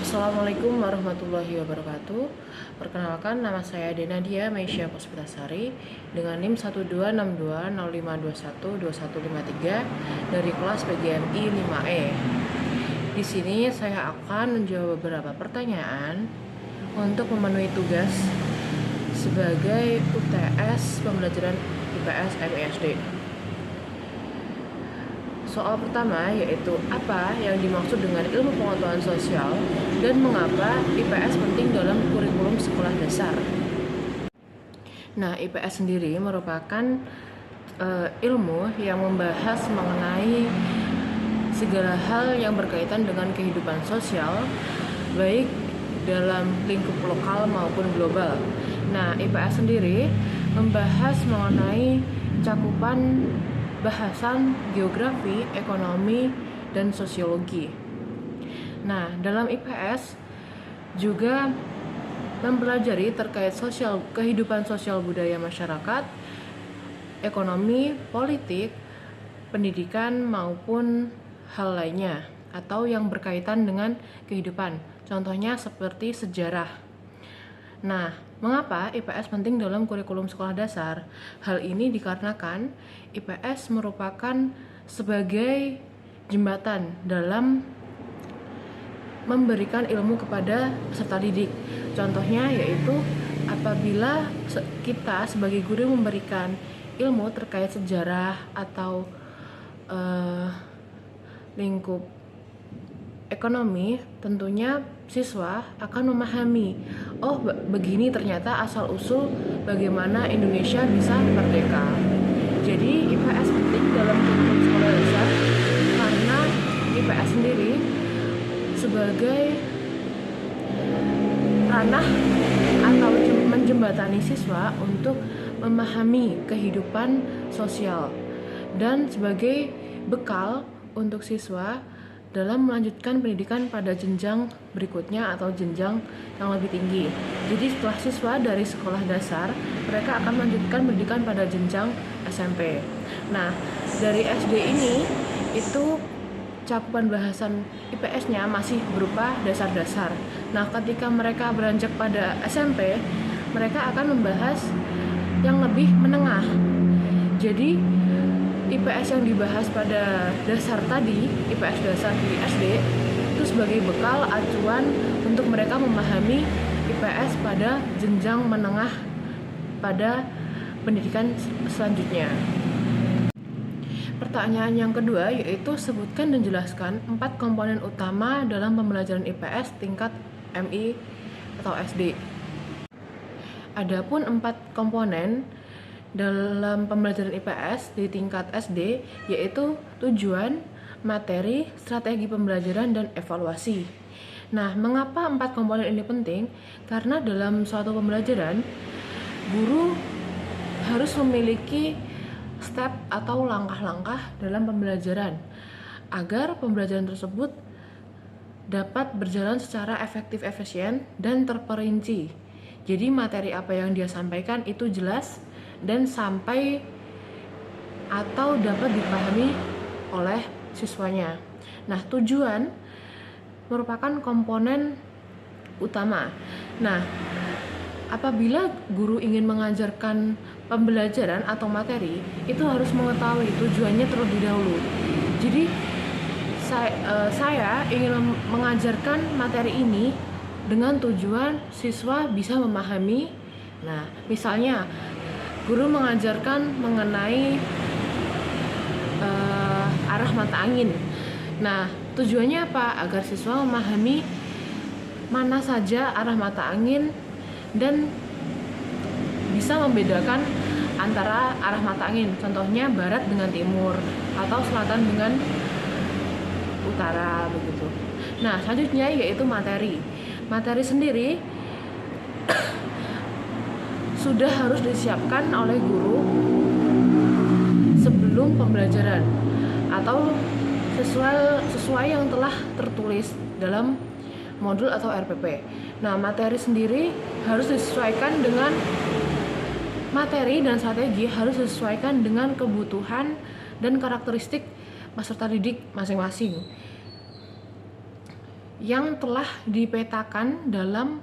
Assalamualaikum warahmatullahi wabarakatuh. Perkenalkan, nama saya Denadia Meisya Puspitasari dengan NIM 126205212153 dari kelas PGMI 5E. Di sini saya akan menjawab beberapa pertanyaan untuk memenuhi tugas sebagai UTS pembelajaran IPS MISD. Soal pertama yaitu apa yang dimaksud dengan ilmu pengetahuan sosial dan mengapa IPS penting dalam kurikulum sekolah dasar. Nah, IPS sendiri merupakan ilmu yang membahas mengenai segala hal yang berkaitan dengan kehidupan sosial, baik dalam lingkup lokal maupun global. Nah, IPS sendiri membahas mengenai cakupan bahasan geografi, ekonomi, dan sosiologi. Nah, dalam IPS juga mempelajari terkait kehidupan sosial budaya masyarakat, ekonomi, politik, pendidikan, maupun hal lainnya atau yang berkaitan dengan kehidupan. Contohnya seperti sejarah. Nah, mengapa IPS penting dalam kurikulum sekolah dasar? Hal ini dikarenakan IPS merupakan sebagai jembatan dalam memberikan ilmu kepada peserta didik. Contohnya yaitu apabila kita sebagai guru memberikan ilmu terkait sejarah atau lingkup ekonomi, tentunya siswa akan memahami, oh begini ternyata asal-usul bagaimana Indonesia bisa merdeka. Jadi IPS penting dalam kurikulum sekolah dasar karena IPS sendiri sebagai ranah atau menjembatani siswa untuk memahami kehidupan sosial dan sebagai bekal untuk siswa dalam melanjutkan pendidikan pada jenjang berikutnya atau jenjang yang lebih tinggi. Jadi setelah siswa dari sekolah dasar, mereka akan melanjutkan pendidikan pada jenjang SMP. Nah, dari SD ini itu cakupan bahasan IPS-nya masih berupa dasar-dasar. Nah, ketika mereka beranjak pada SMP, mereka akan membahas yang lebih menengah. Jadi IPS yang dibahas pada dasar tadi, IPS dasar di SD, itu sebagai bekal acuan untuk mereka memahami IPS pada jenjang menengah pada pendidikan selanjutnya. Pertanyaan yang kedua yaitu sebutkan dan jelaskan 4 komponen utama dalam pembelajaran IPS tingkat MI atau SD. Adapun 4 komponen dalam pembelajaran IPS di tingkat SD yaitu tujuan, materi, strategi pembelajaran, dan evaluasi. Nah, mengapa 4 komponen ini penting? Karena dalam suatu pembelajaran, guru harus memiliki step atau langkah-langkah dalam pembelajaran agar pembelajaran tersebut dapat berjalan secara efektif, efisien, dan terperinci. Jadi materi apa yang dia sampaikan itu jelas dan sampai atau dapat dipahami oleh siswanya. Nah, tujuan merupakan komponen utama. Nah, apabila guru ingin mengajarkan pembelajaran atau materi, itu harus mengetahui tujuannya terlebih dahulu. Jadi, saya ingin mengajarkan materi ini dengan tujuan siswa bisa memahami. Nah, misalnya guru mengajarkan mengenai arah mata angin. Nah, tujuannya apa? Agar siswa memahami mana saja arah mata angin dan bisa membedakan antara arah mata angin. Contohnya barat dengan timur atau selatan dengan utara begitu. Nah, selanjutnya yaitu materi. Materi sendiri sudah harus disiapkan oleh guru sebelum pembelajaran atau sesuai yang telah tertulis dalam modul atau RPP. Nah, materi sendiri harus disesuaikan dengan materi dan strategi harus disesuaikan dengan kebutuhan dan karakteristik peserta didik masing-masing. yang telah dipetakan dalam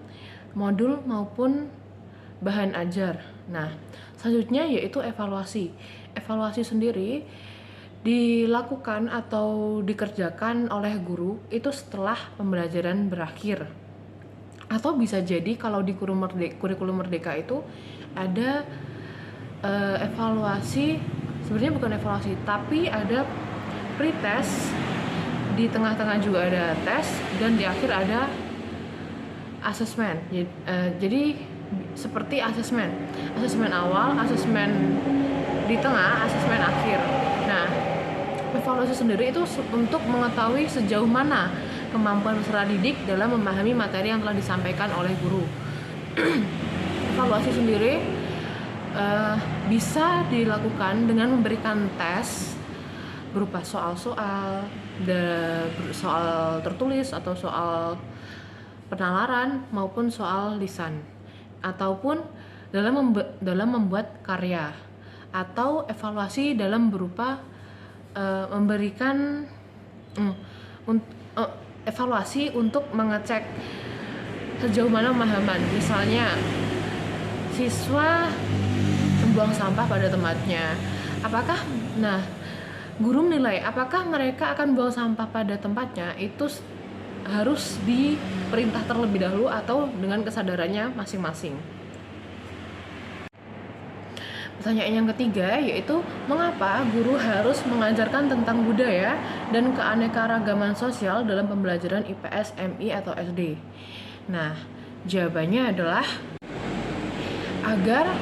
modul maupun bahan ajar. Nah, selanjutnya yaitu evaluasi. Evaluasi sendiri dilakukan atau dikerjakan oleh guru itu setelah pembelajaran berakhir. Atau bisa jadi kalau di kurikulum Merdeka itu ada evaluasi, sebenarnya bukan evaluasi, tapi ada pretest, di tengah-tengah juga ada tes, dan di akhir ada asesmen. Jadi seperti asesmen awal, asesmen di tengah, asesmen akhir. Nah, evaluasi sendiri itu untuk mengetahui sejauh mana kemampuan peserta didik dalam memahami materi yang telah disampaikan oleh guru. Evaluasi sendiri bisa dilakukan dengan memberikan tes berupa soal-soal, soal tertulis atau soal penalaran maupun soal lisan, ataupun dalam membuat karya, atau evaluasi dalam berupa memberikan evaluasi untuk mengecek sejauh mana pemahaman. Misalnya siswa membuang sampah pada tempatnya, guru menilai apakah mereka akan buang sampah pada tempatnya itu harus diperintah terlebih dahulu atau dengan kesadarannya masing-masing. Pertanyaan yang ketiga yaitu mengapa guru harus mengajarkan tentang budaya dan keanekaragaman sosial dalam pembelajaran IPS, MI atau SD? Nah, jawabannya adalah agar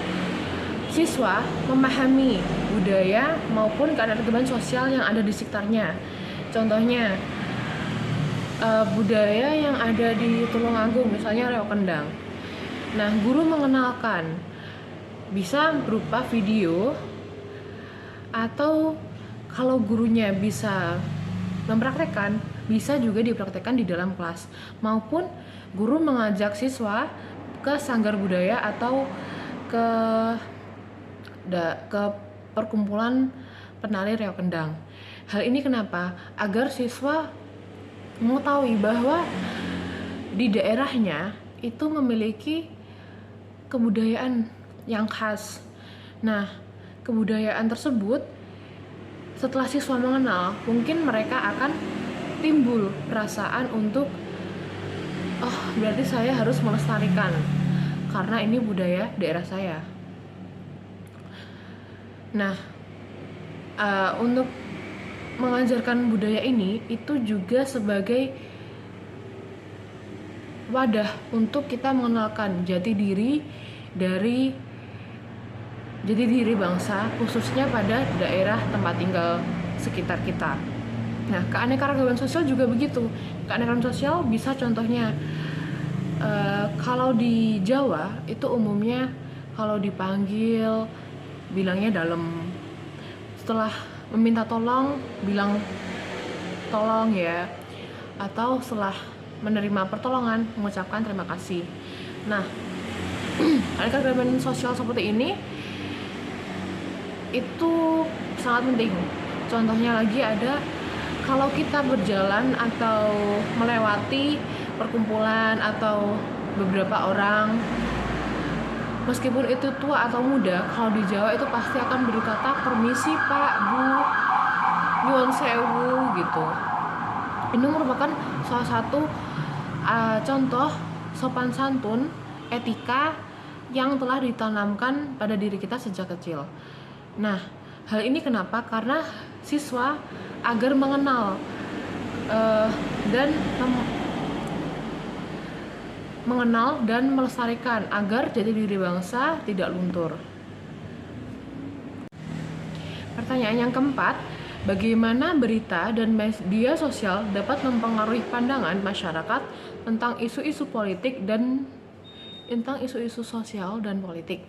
siswa memahami budaya maupun keanekaragaman sosial yang ada di sekitarnya. Contohnya budaya yang ada di Tulungagung, misalnya reok kendang. Nah, guru mengenalkan bisa berupa video, atau kalau gurunya bisa mempraktekkan, bisa juga dipraktekkan di dalam kelas, maupun guru mengajak siswa ke sanggar budaya atau ke perkumpulan penari reok kendang. Hal ini kenapa? Agar siswa mengetahui bahwa di daerahnya itu memiliki kebudayaan yang khas. Nah, kebudayaan tersebut setelah siswa mengenal, mungkin mereka akan timbul perasaan untuk berarti saya harus melestarikan karena ini budaya daerah saya. Nah, untuk mengajarkan budaya ini itu juga sebagai wadah untuk kita mengenalkan jati diri bangsa, khususnya pada daerah tempat tinggal sekitar kita. Nah, keanekaragaman sosial juga begitu. Keanekaragaman sosial bisa contohnya kalau di Jawa itu umumnya kalau dipanggil bilangnya dalam, setelah meminta tolong bilang tolong ya, atau setelah menerima pertolongan mengucapkan terima kasih. Nah, keanekaragaman sosial seperti ini itu sangat penting. Contohnya lagi ada kalau kita berjalan atau melewati perkumpulan atau beberapa orang, meskipun itu tua atau muda, kalau di Jawa itu pasti akan berkata permisi Pak, Bu, nyuwun sewu gitu. Ini merupakan salah satu contoh sopan santun, etika yang telah ditanamkan pada diri kita sejak kecil. Nah, hal ini kenapa? Karena siswa agar mengenal dan melestarikan agar jati diri bangsa tidak luntur. Pertanyaan yang keempat, bagaimana berita dan media sosial dapat mempengaruhi pandangan masyarakat tentang isu-isu politik dan tentang isu-isu sosial dan politik?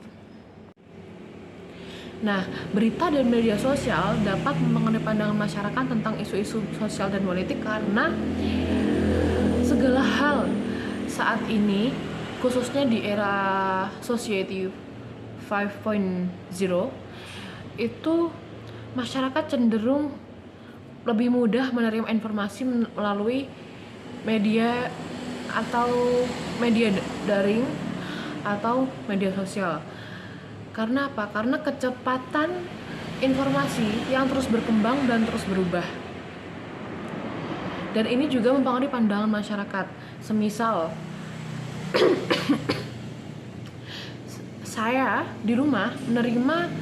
Nah, berita dan media sosial dapat mempengaruhi pandangan masyarakat tentang isu-isu sosial dan politik karena segala hal saat ini, khususnya di era Society 5.0, itu masyarakat cenderung lebih mudah menerima informasi melalui media atau media daring atau media sosial. Karena apa? Karena kecepatan informasi yang terus berkembang dan terus berubah. Dan ini juga mempengaruhi pandangan masyarakat. Semisal saya di rumah menerima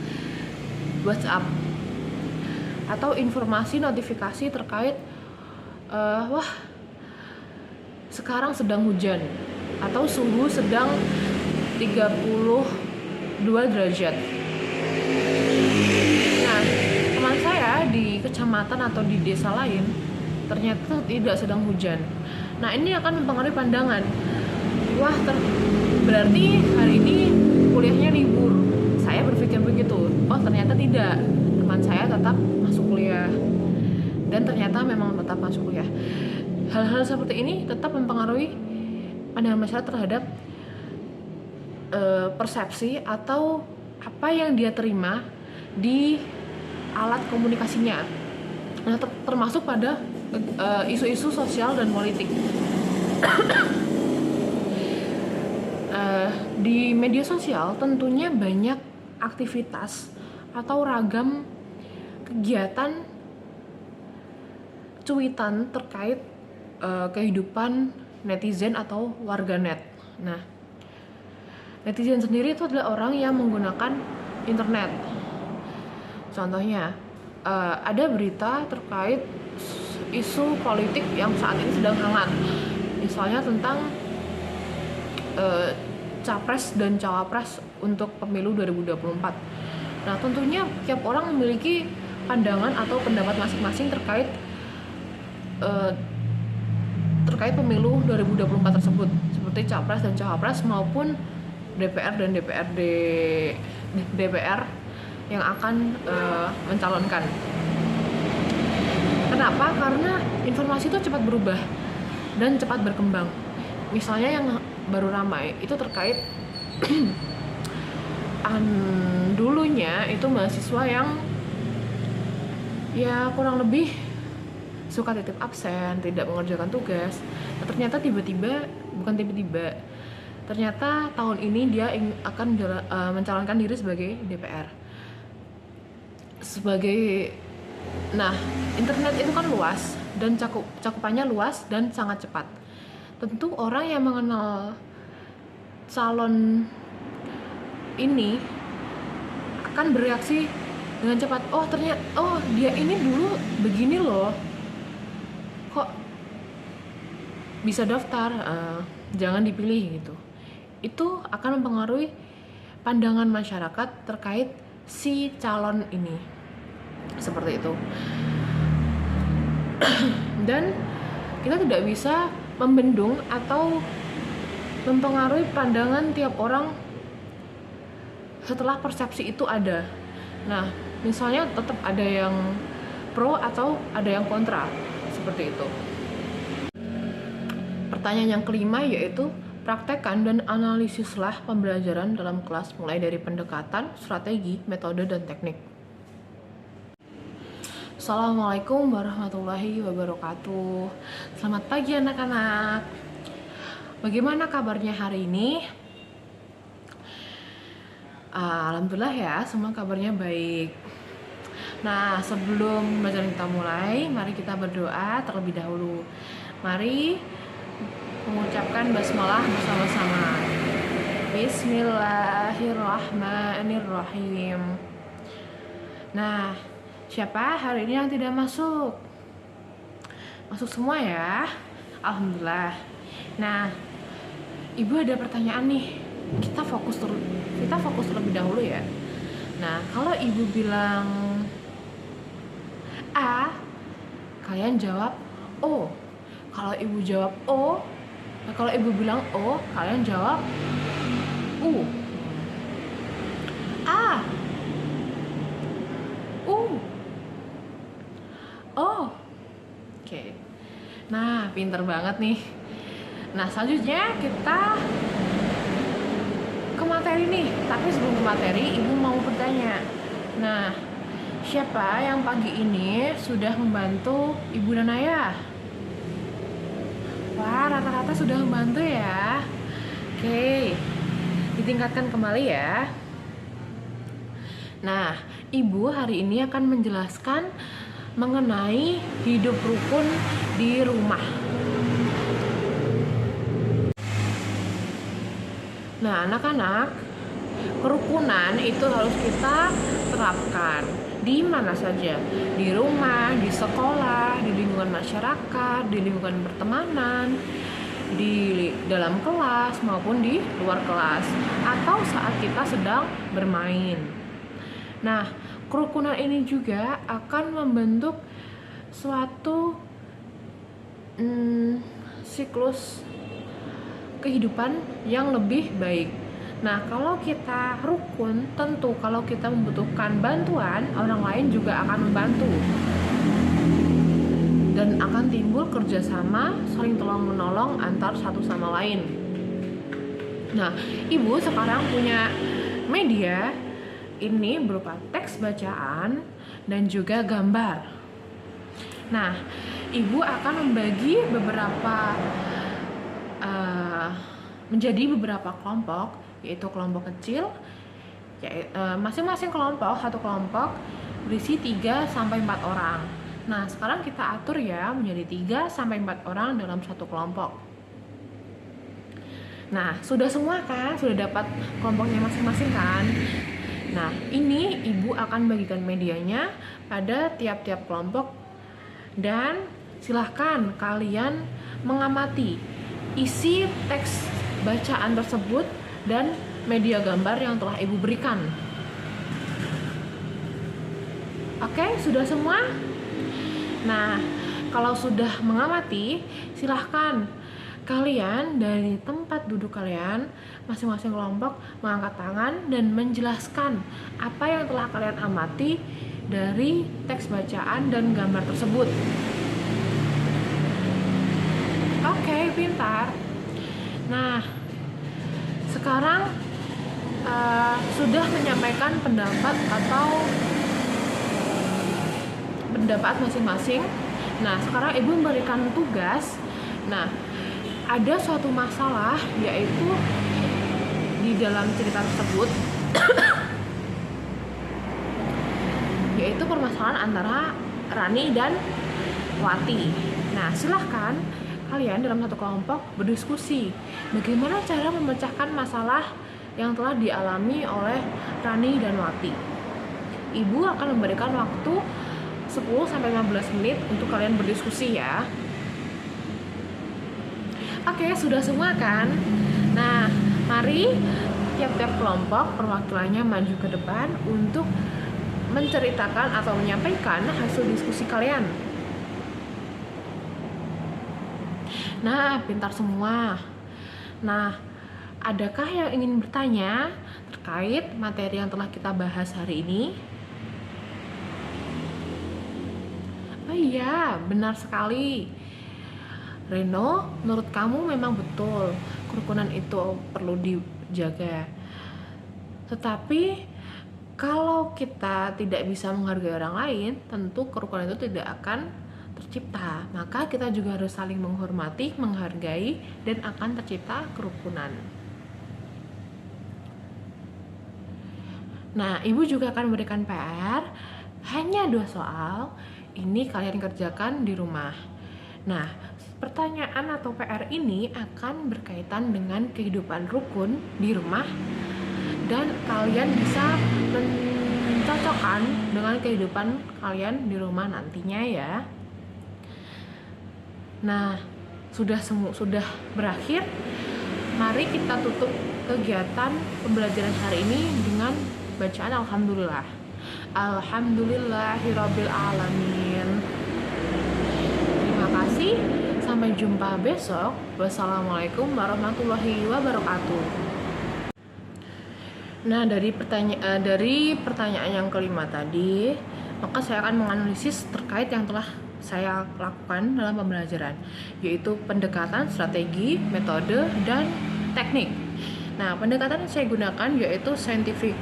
WhatsApp atau informasi notifikasi terkait wah sekarang sedang hujan atau suhu sedang 32 derajat. Nah, teman saya di kecamatan atau di desa lain ternyata tidak sedang hujan. Nah, ini akan mempengaruhi pandangan. Wah, berarti hari ini kuliahnya libur. Saya berpikir begitu. Oh, ternyata tidak. Teman saya tetap masuk kuliah. Dan ternyata memang tetap masuk kuliah. Hal-hal seperti ini tetap mempengaruhi pandangan masyarakat terhadap persepsi atau apa yang dia terima di alat komunikasinya. Nah, termasuk pada isu-isu sosial dan politik. Di media sosial tentunya banyak aktivitas atau ragam kegiatan cuitan terkait kehidupan netizen atau warganet. Nah, netizen sendiri itu adalah orang yang menggunakan internet. Contohnya, ada berita terkait isu politik yang saat ini sedang hangat. Misalnya tentang capres dan cawapres untuk pemilu 2024. Nah, tentunya tiap orang memiliki pandangan atau pendapat masing-masing terkait pemilu 2024 tersebut, seperti capres dan cawapres maupun DPR dan DPR yang akan mencalonkan. Kenapa? Karena informasi itu cepat berubah dan cepat berkembang. Misalnya yang baru ramai itu terkait dulunya itu mahasiswa yang ya kurang lebih suka titip absen, tidak mengerjakan tugas. Nah, ternyata ternyata tahun ini dia akan mencalonkan diri sebagai DPR. Nah, internet itu kan luas dan cakupannya luas dan sangat cepat. Tentu orang yang mengenal calon ini akan bereaksi dengan cepat. Oh, ternyata dia ini dulu begini loh. Kok bisa daftar? Jangan dipilih gitu. Itu akan mempengaruhi pandangan masyarakat terkait si calon ini. Seperti itu. Dan kita tidak bisa membendung atau mempengaruhi pandangan tiap orang setelah persepsi itu ada. Nah, misalnya tetap ada yang pro atau ada yang kontra, seperti itu. Pertanyaan yang kelima yaitu praktekkan dan analisislah pembelajaran dalam kelas mulai dari pendekatan, strategi, metode, dan teknik. Assalamualaikum warahmatullahi wabarakatuh. Selamat pagi anak-anak. Bagaimana kabarnya hari ini? Alhamdulillah ya, semua kabarnya baik. Nah, sebelum pembelajaran kita mulai, mari kita berdoa terlebih dahulu. Mari mengucapkan basmalah bersama-sama. Bismillahirrahmanirrahim. Nah, siapa hari ini yang tidak masuk? Masuk semua ya? Alhamdulillah. Nah, Ibu ada pertanyaan nih. Kita fokus terlebih dahulu ya. Nah, kalau Ibu bilang A, kalian jawab O. Kalau Ibu jawab O, kalau Ibu bilang O, kalian jawab U. A, U, O. Oke. Nah, pinter banget nih. Nah, selanjutnya kita ke materi nih. Tapi sebelum ke materi, Ibu mau bertanya. Nah, siapa yang pagi ini sudah membantu Ibu dan Ayah? Wah, rata-rata sudah membantu ya. Oke, ditingkatkan kembali ya. Nah, Ibu hari ini akan menjelaskan mengenai hidup rukun di rumah. Nah, anak-anak, kerukunan itu harus kita terapkan di mana saja, di rumah, di sekolah, di lingkungan masyarakat, di lingkungan pertemanan, di dalam kelas maupun di luar kelas, atau saat kita sedang bermain. Nah, kerukunan ini juga akan membentuk suatu siklus kehidupan yang lebih baik. Nah, kalau kita rukun, tentu kalau kita membutuhkan bantuan, orang lain juga akan membantu. Dan akan timbul kerjasama, saling tolong-menolong antar satu sama lain. Nah, Ibu sekarang punya media, ini berupa teks bacaan dan juga gambar. Nah, Ibu akan membagi menjadi beberapa kelompok, yaitu kelompok kecil, masing-masing kelompok, satu kelompok berisi 3-4 orang. Nah, sekarang kita atur ya menjadi 3-4 orang dalam satu kelompok. Nah, sudah semua kan? Sudah dapat kelompoknya masing-masing kan? Nah, ini Ibu akan bagikan medianya pada tiap-tiap kelompok dan silahkan kalian mengamati isi teks bacaan tersebut dan media gambar yang telah Ibu berikan. Oke, sudah semua? Nah, kalau sudah mengamati, silahkan kalian dari tempat duduk kalian, masing-masing kelompok mengangkat tangan dan menjelaskan apa yang telah kalian amati dari teks bacaan dan gambar tersebut. Oke, pintar. Nah, sekarang sudah menyampaikan pendapat atau pendapat masing-masing. Nah, sekarang Ibu memberikan tugas. Nah, ada suatu masalah, yaitu di dalam cerita tersebut yaitu permasalahan antara Rani dan Wati. Nah, silahkan kalian dalam satu kelompok berdiskusi bagaimana cara memecahkan masalah yang telah dialami oleh Rani dan Wati. Ibu akan memberikan waktu 10-15 menit untuk kalian berdiskusi ya. Oke, sudah semua kan? Nah, mari tiap-tiap kelompok perwakilannya maju ke depan untuk menceritakan atau menyampaikan hasil diskusi kalian. Nah, pintar semua. Nah, adakah yang ingin bertanya terkait materi yang telah kita bahas hari ini? Oh iya, benar sekali. Reno, menurut kamu memang betul kerukunan itu perlu dijaga. Tetapi kalau kita tidak bisa menghargai orang lain, tentu kerukunan itu tidak akan tercipta. Maka kita juga harus saling menghormati, menghargai, dan akan tercipta kerukunan. Nah, Ibu juga akan memberikan PR, hanya 2 soal. Ini kalian kerjakan di rumah. Nah, pertanyaan atau PR ini akan berkaitan dengan kehidupan rukun di rumah, dan kalian bisa mencocokkan dengan kehidupan kalian di rumah nantinya ya. Nah, sudah berakhir. Mari kita tutup kegiatan pembelajaran hari ini dengan bacaan alhamdulillah. Alhamdulillahirabbil alamin. Terima kasih. Sampai jumpa besok. Wassalamualaikum warahmatullahi wabarakatuh. Nah, dari pertanyaan yang kelima tadi, maka saya akan menganalisis terkait yang telah saya lakukan dalam pembelajaran, yaitu pendekatan, strategi, metode, dan teknik. Nah, pendekatan yang saya gunakan yaitu saintifik,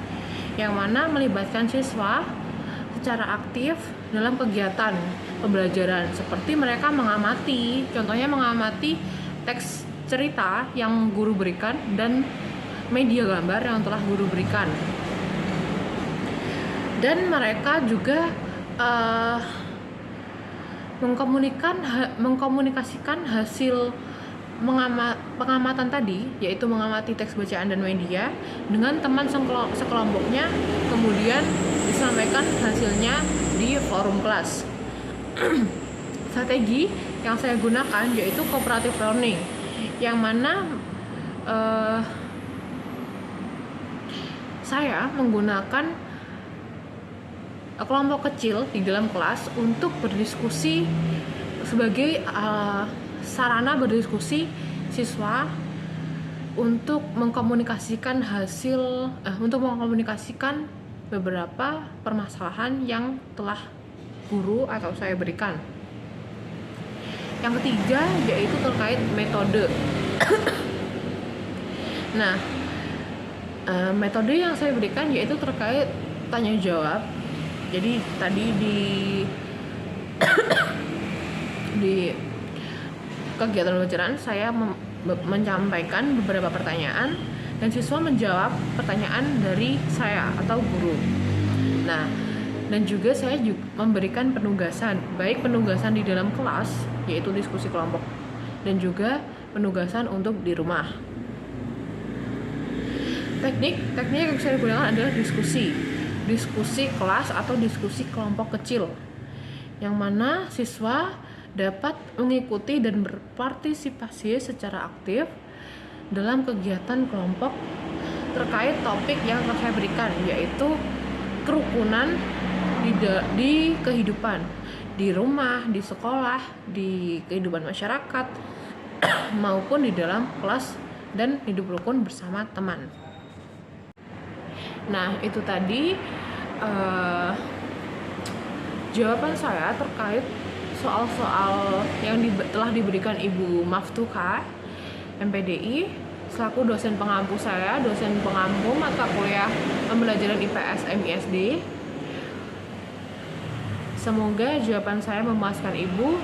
yang mana melibatkan siswa secara aktif dalam kegiatan pembelajaran, seperti mereka mengamati, contohnya mengamati teks cerita yang guru berikan dan media gambar yang telah guru berikan. Dan mereka juga mengkomunikasikan hasil pengamatan tadi, yaitu mengamati teks bacaan dan media dengan teman sekelompoknya, kemudian disampaikan hasilnya di forum kelas. Strategi yang saya gunakan yaitu cooperative learning, yang mana saya menggunakan kelompok kecil di dalam kelas untuk berdiskusi sebagai sarana berdiskusi siswa untuk mengkomunikasikan beberapa permasalahan yang telah guru atau saya berikan. Yang ketiga yaitu terkait metode. Nah, metode yang saya berikan yaitu terkait tanya jawab. Jadi tadi di kegiatan pembelajaran saya menyampaikan beberapa pertanyaan dan siswa menjawab pertanyaan dari saya atau guru. Nah, dan juga saya memberikan penugasan, baik penugasan di dalam kelas yaitu diskusi kelompok dan juga penugasan untuk di rumah. Teknik yang saya gunakan adalah diskusi kelas atau diskusi kelompok kecil, yang mana siswa dapat mengikuti dan berpartisipasi secara aktif dalam kegiatan kelompok terkait topik yang telah saya berikan, yaitu kerukunan di kehidupan, di rumah, di sekolah, di kehidupan masyarakat, maupun di dalam kelas dan hidup rukun bersama teman. Nah, itu tadi jawaban saya terkait soal-soal yang telah diberikan Ibu Maftuha MPDI selaku dosen pengampu mata kuliah pembelajaran IPS MISD. Semoga jawaban saya memuaskan Ibu.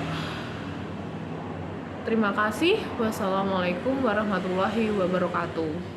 Terima kasih. Wassalamualaikum warahmatullahi wabarakatuh.